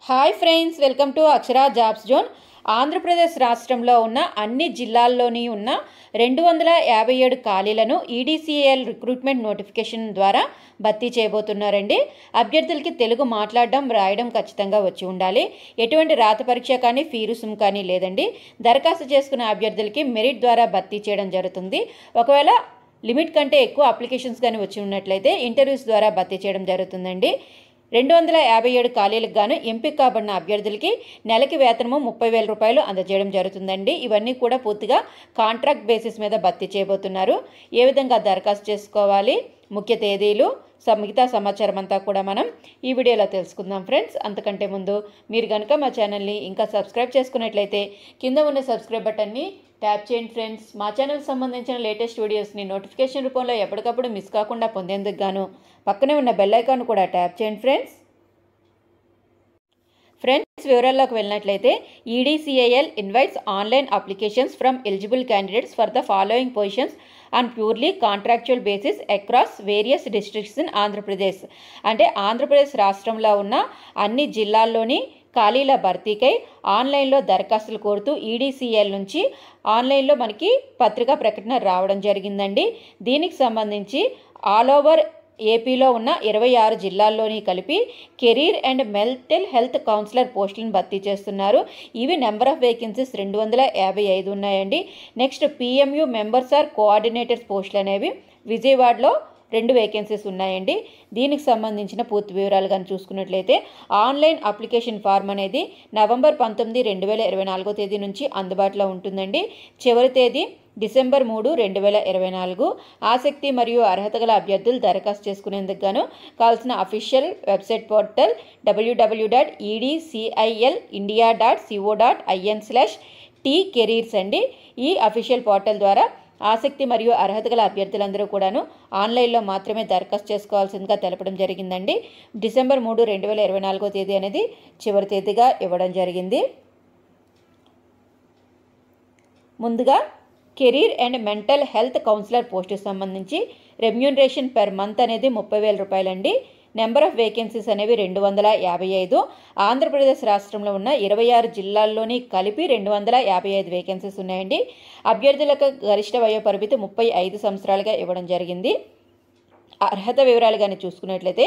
Hi friends, welcome to Akshara jobs zone. Andhra Pradesh రాష్ట్రంలో ఉన్న అన్ని జిల్లాల్లోని ఉన్న 257 ఖాళీలను ఈడీసీఏఎల్ రిక్రూట్మెంట్ నోటిఫికేషన్ ద్వారా భర్తీ చేయబోతున్నారండి. అభ్యర్థులకి తెలుగు మాట్లాడడం, రాయడం ఖచ్చితంగా వచ్చి ఉండాలి. ఎటువంటి రాత పరీక్ష కానీ, ఫీ రుసుము కానీ లేదండి. దరఖాస్తు చేసుకున్న అభ్యర్థులకి మెరిట్ ద్వారా భర్తీ చేయడం జరుగుతుంది. ఒకవేళ లిమిట్ కంటే ఎక్కువ అప్లికేషన్స్ కానీ వచ్చి ఉన్నట్లయితే ఇంటర్వ్యూస్ ద్వారా భర్తీ చేయడం జరుగుతుందండి. 257 ఖాళీలకు గాను ఎంపిక కాబడిన అభ్యర్థులకి నెలకి వేతనము 30,000 రూపాయలు అందజేయడం జరుగుతుందండి. ఇవన్నీ కూడా పూర్తిగా కాంట్రాక్ట్ బేసిస్ మీద భర్తీ చేయబోతున్నారు. ఏ విధంగా దరఖాస్తు చేసుకోవాలి, ముఖ్య తేదీలు, మిగతా సమాచారం అంతా కూడా మనం ఈ వీడియోలో తెలుసుకుందాం ఫ్రెండ్స్. అంతకంటే ముందు మీరు కనుక మా ఛానల్ని ఇంకా సబ్స్క్రైబ్ చేసుకున్నట్లయితే కింద ఉన్న సబ్స్క్రైబ్ బటన్ని ట్యాప్ చేయండి ఫ్రెండ్స్. మా ఛానల్కి సంబంధించిన లేటెస్ట్ వీడియోస్ని నోటిఫికేషన్ రూపంలో ఎప్పటికప్పుడు మిస్ కాకుండా పొందేందుకు గాను పక్కనే ఉన్న బెల్ ఐకాన్ కూడా ట్యాప్ చేయండి ఫ్రెండ్స్. వివరాల్లోకి వెళ్ళినట్లయితే EDCIL invites online applications from eligible candidates for the following positions on purely contractual basis across various districts in Andhra Pradesh. అంటే ఆంధ్రప్రదేశ్ రాష్ట్రంలో ఉన్న అన్ని జిల్లాల్లోని ఖాళీల భర్తీకై ఆన్లైన్లో దరఖాస్తులు కోరుతూ ఈడీసీఎల్ నుంచి ఆన్లైన్లో మనకి పత్రికా ప్రకటన రావడం జరిగిందండి. దీనికి సంబంధించి ఆల్ ఓవర్ ఏపీలో ఉన్న 26 జిల్లాల్లోని కలిపి career and mental health counsellor పోస్టులను భర్తీ చేస్తున్నారు. ఇవి నెంబర్ ఆఫ్ వేకెన్సీస్ 255 ఉన్నాయండి. Next PMU members or coordinators పోస్టులు అనేవి విజయవాడలో 2 వేకెన్సీస్ ఉన్నాయండి. దీనికి సంబంధించిన పూర్తి వివరాలు కానీ చూసుకున్నట్లయితే ఆన్లైన్ అప్లికేషన్ ఫార్మ్ అనేది నవంబర్ 19, 2024 తేదీ నుంచి అందుబాటులో ఉంటుందండి. చివరి తేదీ డిసెంబర్ 3, 2024. ఆసక్తి మరియు అర్హత గల అభ్యర్థులు దరఖాస్తు చేసుకునేందుకు గాను కావాల్సిన అఫీషియల్ వెబ్సైట్ పోర్టల్ www.edcilindia.co.in/tcareers అండి. ఈ అఫీషియల్ పోర్టల్ ద్వారా ఆసక్తి మరియు అర్హత గల అభ్యర్థులందరూ కూడాను ఆన్లైన్లో మాత్రమే దరఖాస్తు చేసుకోవాల్సిందిగా తెలపడం జరిగిందండి. డిసెంబర్ 3, 2024 తేదీ అనేది చివరి తేదీగా ఇవ్వడం జరిగింది. ముందుగా career and mental health councillor పోస్టుకు సంబంధించి రెమ్యూనరేషన్ పెర్ మంత్ అనేది 30,000 రూపాయలండి. నెంబర్ ఆఫ్ వేకెన్సీస్ అనేవి 255. ఆంధ్రప్రదేశ్ రాష్ట్రంలో ఉన్న 26 జిల్లాల్లోని కలిపి 255 వేకెన్సీస్ ఉన్నాయండి. అభ్యర్థులకు గరిష్ట వయోపరిమితి 35 సంవత్సరాలుగా ఇవ్వడం జరిగింది. అర్హత వివరాలు కానీ చూసుకున్నట్లయితే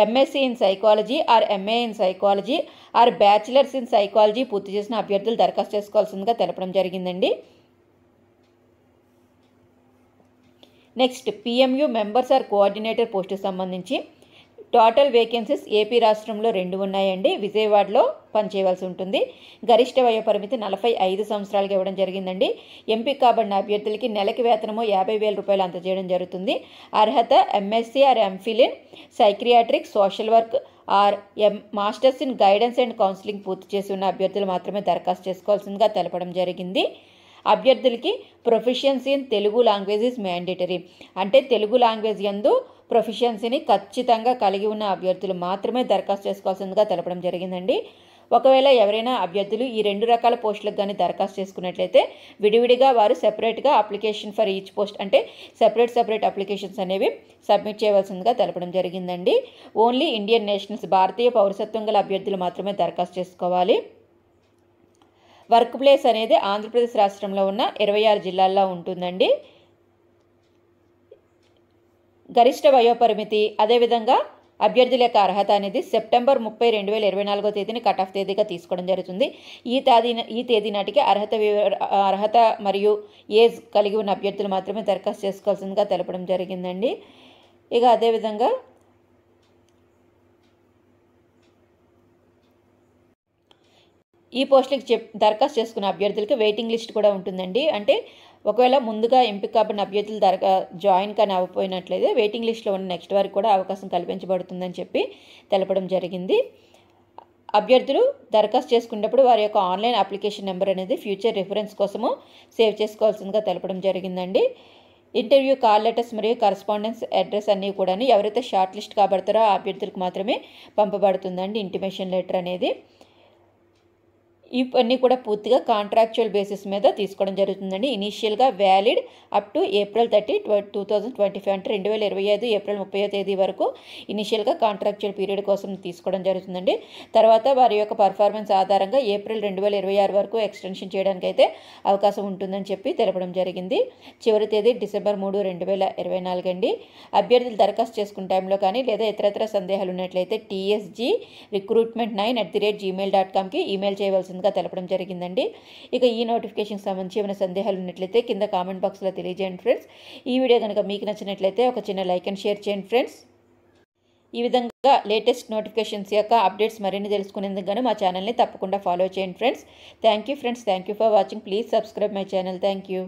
MSc in psychology or MA in psychology or bachelors in psychology పూర్తి చేసిన అభ్యర్థులు దరఖాస్తు చేసుకోవాల్సిందిగా తెలపడం జరిగిందండి. Next PMU members or coordinator పోస్టుకు సంబంధించి టోటల్ వేకెన్సీస్ ఏపీ రాష్ట్రంలో 2 ఉన్నాయండి. విజయవాడలో పనిచేయవలసి ఉంటుంది. గరిష్ట వయోపరిమితి 45 సంవత్సరాలుగా ఇవ్వడం జరిగిందండి. ఎంపిక కాబడిన అభ్యర్థులకి నెలకి వేతనము 50,000 రూపాయలు అందజేయడం జరుగుతుంది. అర్హత MSc or MPhil in psychiatric, social work or masters in guidance and counselling పూర్తి చేసి ఉన్న అభ్యర్థులు మాత్రమే దరఖాస్తు చేసుకోవాల్సిందిగా తెలపడం జరిగింది. అభ్యర్థులకి proficiency in Telugu language is mandatory. అంటే తెలుగు లాంగ్వేజ్ యందు ప్రొఫిషియన్సీని ఖచ్చితంగా కలిగి ఉన్న అభ్యర్థులు మాత్రమే దరఖాస్తు చేసుకోవాల్సిందిగా తెలపడం జరిగిందండి. ఒకవేళ ఎవరైనా అభ్యర్థులు ఈ 2 రకాల పోస్టులకు కానీ దరఖాస్తు చేసుకున్నట్లయితే విడివిడిగా వారు సెపరేట్గా అప్లికేషన్ ఫర్ ఈచ్ పోస్ట్ అంటే సెపరేట్ అప్లికేషన్స్ అనేవి సబ్మిట్ చేయవలసిందిగా తెలపడం జరిగిందండి. ఓన్లీ ఇండియన్ నేషనల్స్, భారతీయ పౌరసత్వం గల అభ్యర్థులు మాత్రమే దరఖాస్తు చేసుకోవాలి. వర్క్ ప్లేస్ అనేది ఆంధ్రప్రదేశ్ రాష్ట్రంలో ఉన్న 26 జిల్లాల్లో ఉంటుందండి. గరిష్ట వయోపరిమితి అదేవిధంగా అభ్యర్థుల యొక్క అర్హత అనేది సెప్టెంబర్ 30, 2024 తేదీని కట్ ఆఫ్ తేదీగా తీసుకోవడం జరుగుతుంది. ఈ తేదీ నాటికి అర్హత మరియు ఏజ్ కలిగి ఉన్న అభ్యర్థులు మాత్రమే దరఖాస్తు చేసుకోవాల్సిందిగా తెలపడం జరిగిందండి. ఇక అదేవిధంగా ఈ పోస్టులకు దరఖాస్తు చేసుకున్న అభ్యర్థులకి వెయిటింగ్ లిస్ట్ కూడా ఉంటుందండి. అంటే ఒకవేళ ముందుగా ఎంపిక కాబడిన అభ్యర్థులు జాయిన్ కానీ అవ్వకపోయినట్లయితే వెయిటింగ్ లిస్ట్లో ఉన్న నెక్స్ట్ వారికి కూడా అవకాశం కల్పించబడుతుందని చెప్పి తెలపడం జరిగింది. అభ్యర్థులు దరఖాస్తు చేసుకునేటప్పుడు వారి యొక్క ఆన్లైన్ అప్లికేషన్ నెంబర్ అనేది ఫ్యూచర్ రిఫరెన్స్ కోసము సేవ్ చేసుకోవాల్సిందిగా తెలపడం జరిగిందండి. ఇంటర్వ్యూ కాల్ లెటర్స్ మరియు కరస్పాండెన్స్ అడ్రస్ అన్నీ కూడా ఎవరైతే షార్ట్ లిస్ట్ కాబడతారో ఆ అభ్యర్థులకు మాత్రమే పంపబడుతుందండి ఇంటిమేషన్ లెటర్ అనేది. ఇవన్నీ కూడా పూర్తిగా కాంట్రాక్చువల్ బేసిస్ మీద తీసుకోవడం జరుగుతుందండి. ఇనీషియల్గా వ్యాలిడ్ అప్ టు April 30, 2025 అంటే 2025 ఏప్రిల్ 30వ తేదీ వరకు ఇనీషియల్గా కాంట్రాక్చువల్ పీరియడ్ కోసం తీసుకోవడం జరుగుతుందండి. తర్వాత వారి యొక్క పర్ఫార్మెన్స్ ఆధారంగా ఏప్రిల్ 2026 వరకు ఎక్స్టెన్షన్ చేయడానికి అయితే అవకాశం ఉంటుందని చెప్పి తెలపడం జరిగింది. చివరి తేదీ December 3, 2024 అండి. అభ్యర్థులు దరఖాస్తు చేసుకున్న టైంలో కానీ లేదా ఇతరత్ర సందేహాలు ఉన్నట్లయితే tsgrecruitment9@gmail.comకి ఈమెయిల్ చేయవలసిందిగా తెలపడం జరిగిందండి. ఇక ఈ నోటిఫికేషన్కి సంబంధించి ఏమైనా సందేహాలు ఉన్నట్లయితే కింద కామెంట్ బాక్స్లో తెలియజేయండి ఫ్రెండ్స్. ఈ వీడియో కనుక మీకు నచ్చినట్లయితే ఒక చిన్న లైక్ అండ్ షేర్ చేయండి ఫ్రెండ్స్. ఈ విధంగా లేటెస్ట్ నోటిఫికేషన్స్ యొక్క అప్డేట్స్ మరిన్ని తెలుసుకునేందుకు గాను మా ఛానల్ని తప్పకుండా ఫాలో చేయండి friends. Thank you friends. Thank you for watching. Please subscribe my channel. Thank you.